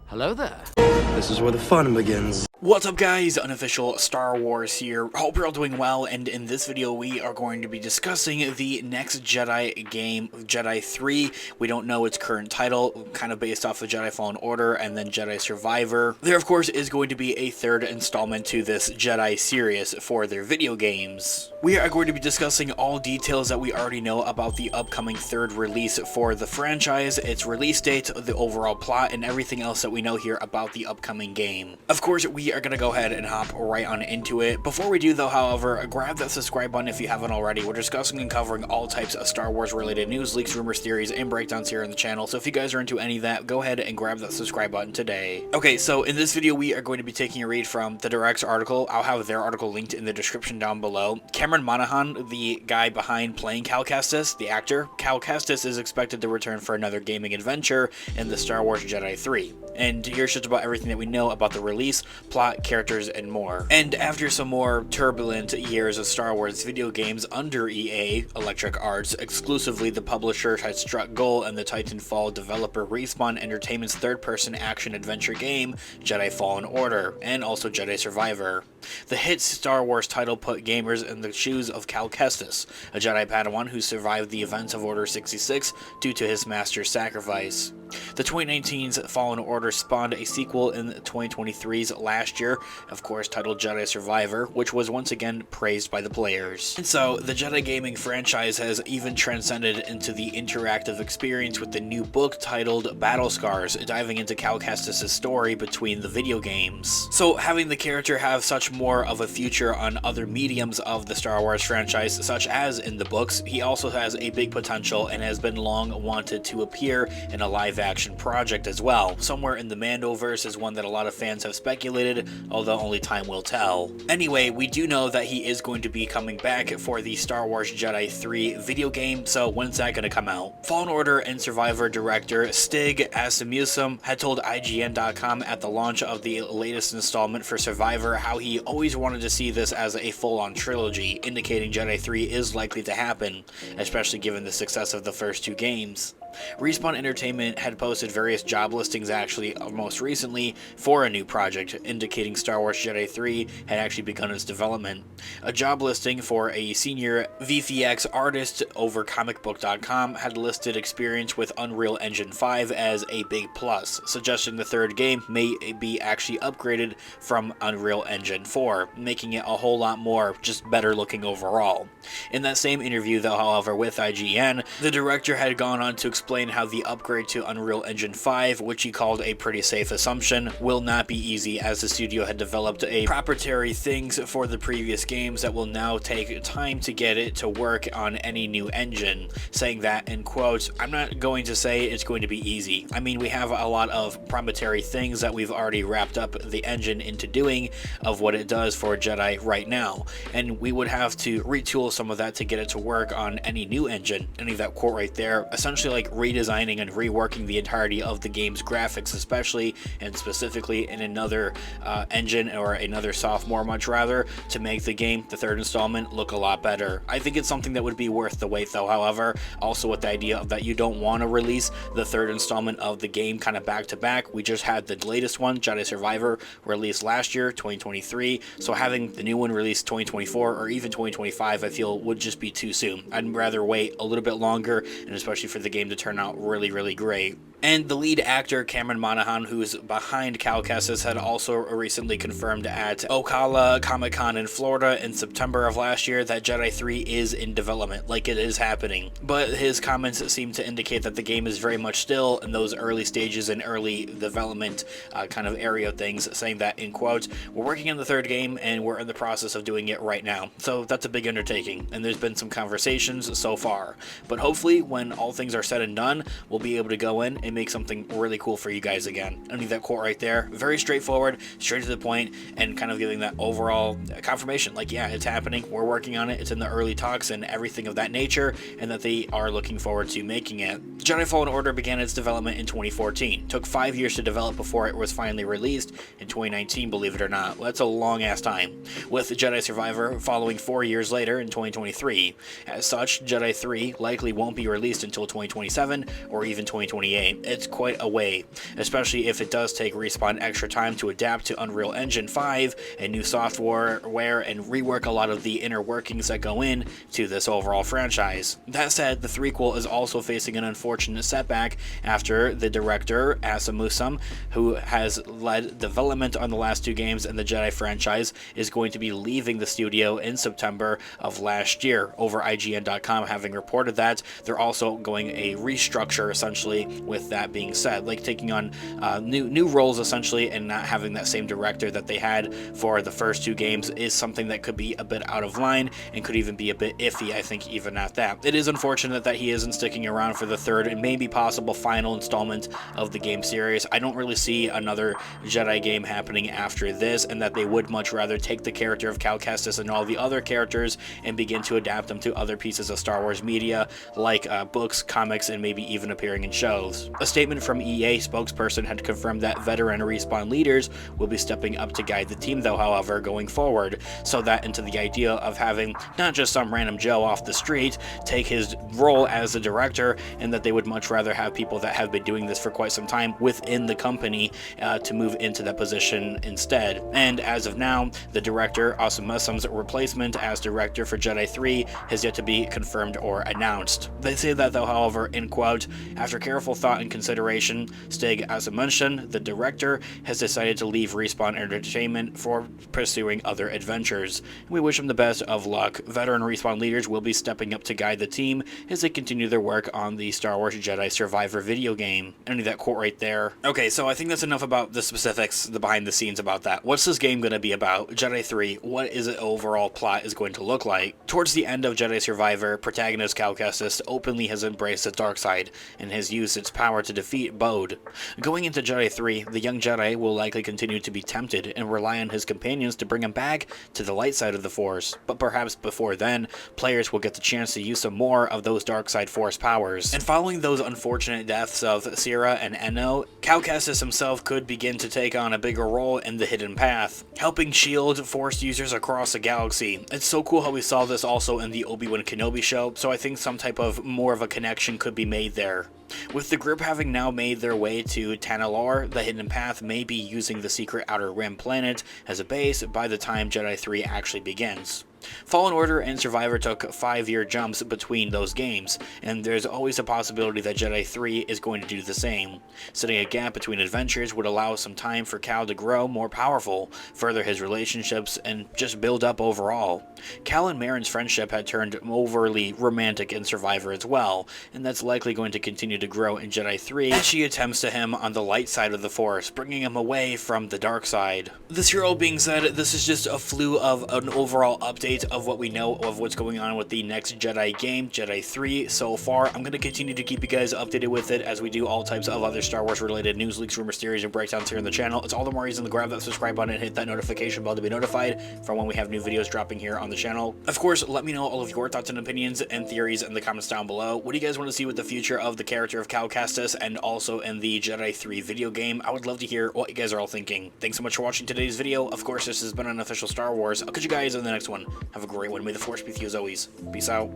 Hello there. This is where the fun begins. What's up guys, Unofficial Star Wars here. Hope you're all doing well, and in this video we are going to be discussing the next Jedi game, Jedi 3. We don't know its current title, kind of based off of Jedi Fallen Order and then Jedi Survivor. There of course is going to be a third installment to this Jedi series for their video games. We are going to be discussing all details that we already know about the upcoming third release for the franchise, its release date, the overall plot, and everything else that we know here about the upcoming game. Of course, we are going to go ahead and hop right on into it. Before we do though, however, grab that subscribe button if you haven't already. We're discussing and covering all types of Star Wars related news, leaks, rumors, theories, and breakdowns here on the channel, so if you guys are into any of that, go ahead and grab that subscribe button today. Okay, so in this video we are going to be taking a read from the Direct's article. I'll have their article linked in the description down below. Cameron Monaghan, the guy behind playing Cal Kestis, the actor, Cal Kestis is expected to return for another gaming adventure in the Star Wars Jedi 3. And here's just about everything that we know about the release, plot, characters, and more. And after some more turbulent years of Star Wars video games under EA, Electric Arts, exclusively the publisher had struck gold and the Titanfall developer Respawn Entertainment's third-person action-adventure game, Jedi Fallen Order, and also Jedi Survivor. The hit Star Wars title put gamers in the shoes of Cal Kestis, a Jedi Padawan who survived the events of Order 66 due to his master's sacrifice. The 2019's Fallen Order spawned a sequel in 2023's last year, of course titled Jedi Survivor, which was once again praised by the players. And so, the Jedi gaming franchise has even transcended into the interactive experience with the new book titled Battle Scars, diving into Cal Kestis' story between the video games. So, having the character have such more of a future on other mediums of the Star Wars franchise, such as in the books, he also has a big potential and has been long wanted to appear in a live-action project as well. Somewhere in the Mandoverse is one that a lot of fans have speculated, although only time will tell. Anyway, we do know that he is going to be coming back for the Star Wars Jedi 3 video game, so when's that going to come out? Fallen Order and Survivor director Stig Asmussen had told IGN.com at the launch of the latest installment for Survivor how he always wanted to see this as a full-on trilogy, indicating Jedi 3 is likely to happen, especially given the success of the first two games. Respawn Entertainment had posted various job listings actually most recently for a new project, indicating Star Wars Jedi 3 had actually begun its development. A job listing for a senior VFX artist over comicbook.com had listed experience with Unreal Engine 5 as a big plus, suggesting the third game may be actually upgraded from Unreal Engine 4, making it a whole lot more just better looking overall. In that same interview though, however, with IGN, the director had gone on to explain how the upgrade to Unreal Engine 5, which he called a pretty safe assumption, will not be easy, as the studio had developed a proprietary things for the previous games that will now take time to get it to work on any new engine, saying that, in quotes, "I'm not going to say it's going to be easy. I mean, we have a lot of proprietary things that we've already wrapped up the engine into doing of what it does for Jedi right now, and we would have to retool some of that to get it to work on any new engine." Any of that quote right there, essentially like redesigning and reworking the entirety of the game's graphics, especially and specifically in another engine, or another sophomore much rather, to make the game, the third installment, look a lot better. I think it's something that would be worth the wait though, however, also with the idea of that you don't want to release the third installment of the game kind of back to back. We just had the latest one, Jedi Survivor, released last year, 2023, so having the new one released 2024 or even 2025 I feel would just be too soon. I'd rather wait a little bit longer, and especially for the game to turn out really great. And the lead actor, Cameron Monaghan, who's behind Cal Kestis, had also recently confirmed at Ocala Comic-Con in Florida in September of last year that Jedi 3 is in development, like it is happening. But his comments seem to indicate that the game is very much still in those early stages and early development kind of area of things, saying that, in quotes, "We're working on the third game and we're in the process of doing it right now." So that's a big undertaking, and there's been some conversations so far. But hopefully, when all things are said and done, we'll be able to go in and make something really cool for you guys again. I need that quote right there. Very straightforward, straight to the point, and kind of giving that overall confirmation. Like, yeah, it's happening. We're working on it. It's in the early talks and everything of that nature, and that they are looking forward to making it. Jedi Fallen Order began its development in 2014. Took 5 years to develop before it was finally released in 2019, believe it or not. Well, that's a long ass time. With Jedi Survivor following 4 years later in 2023. As such, Jedi 3 likely won't be released until 2027 or even 2028. point. It's quite a way, especially if it does take Respawn extra time to adapt to Unreal Engine 5 and new software and rework a lot of the inner workings that go in to this overall franchise. That said, the threequel is also facing an unfortunate setback after the director, Asa Musum, who has led development on the last two games in the Jedi franchise, is going to be leaving the studio in September of last year. Over IGN.com having reported that they're also going a restructure, essentially, with that being said, like taking on new roles essentially, and not having that same director that they had for the first two games is something that could be a bit out of line and could even be a bit iffy, I think, even at that. It is unfortunate that he isn't sticking around for the third and maybe possible final installment of the game series. I don't really see another Jedi game happening after this, and that they would much rather take the character of Cal Kestis and all the other characters and begin to adapt them to other pieces of Star Wars media, like books, comics, and maybe even appearing in shows. A statement from EA spokesperson had confirmed that veteran Respawn leaders will be stepping up to guide the team, though, however, going forward, so that into the idea of having not just some random Joe off the street take his role as the director, and that they would much rather have people that have been doing this for quite some time within the company to move into that position instead. And as of now, the director, Asa Musum's replacement as director for Jedi 3 has yet to be confirmed or announced. They say that, though, however, in quote, after careful thought and consideration, Stig Asmussen, the director, has decided to leave Respawn Entertainment for pursuing other adventures. We wish him the best of luck. Veteran Respawn leaders will be stepping up to guide the team as they continue their work on the Star Wars Jedi Survivor video game. Ending that quote right there. Okay, so I think that's enough about the specifics, the behind the scenes about that. What's this game going to be about? Jedi 3, what is the overall plot is going to look like? Towards the end of Jedi Survivor, protagonist Cal Kestis openly has embraced the dark side and has used its power to defeat Bode. Going into Jedi 3, the young Jedi will likely continue to be tempted and rely on his companions to bring him back to the light side of the Force, but perhaps before then, players will get the chance to use some more of those dark side Force powers. And following those unfortunate deaths of Sira and Enno, Cal Kestis himself could begin to take on a bigger role in the hidden path, helping shield Force users across the galaxy. It's so cool how we saw this also in the Obi-Wan Kenobi show, so I think some type of more of a connection could be made there. With the group having now made their way to Tanalorr, the Hidden Path may be using the secret Outer Rim planet as a base by the time Jedi 3 actually begins. Fallen Order and Survivor took 5-year jumps between those games, and there's always a possibility that Jedi 3 is going to do the same. Setting a gap between adventures would allow some time for Cal to grow more powerful, further his relationships, and just build up overall. Cal and Marin's friendship had turned overly romantic in Survivor as well, and that's likely going to continue to grow in Jedi 3 as she attempts to him on the light side of the Force, bringing him away from the dark side. This here all being said, this is just a flew of an overall update of what we know of what's going on with the next Jedi game, Jedi 3, so far. I'm going to continue to keep you guys updated with it as we do all types of other Star Wars related news, leaks, rumors, theories, and breakdowns here on the channel. It's all the more reason to grab that subscribe button and hit that notification bell to be notified from when we have new videos dropping here on the channel. Of course, let me know all of your thoughts and opinions and theories in the comments down below. What do you guys want to see with the future of the character of Cal Kestis and also in the Jedi 3 video game? I would love to hear what you guys are all thinking. Thanks so much for watching today's video. Of course, this has been an official Star Wars. I'll catch you guys in the next one. Have a great one. May the Force be with you as always. Peace out.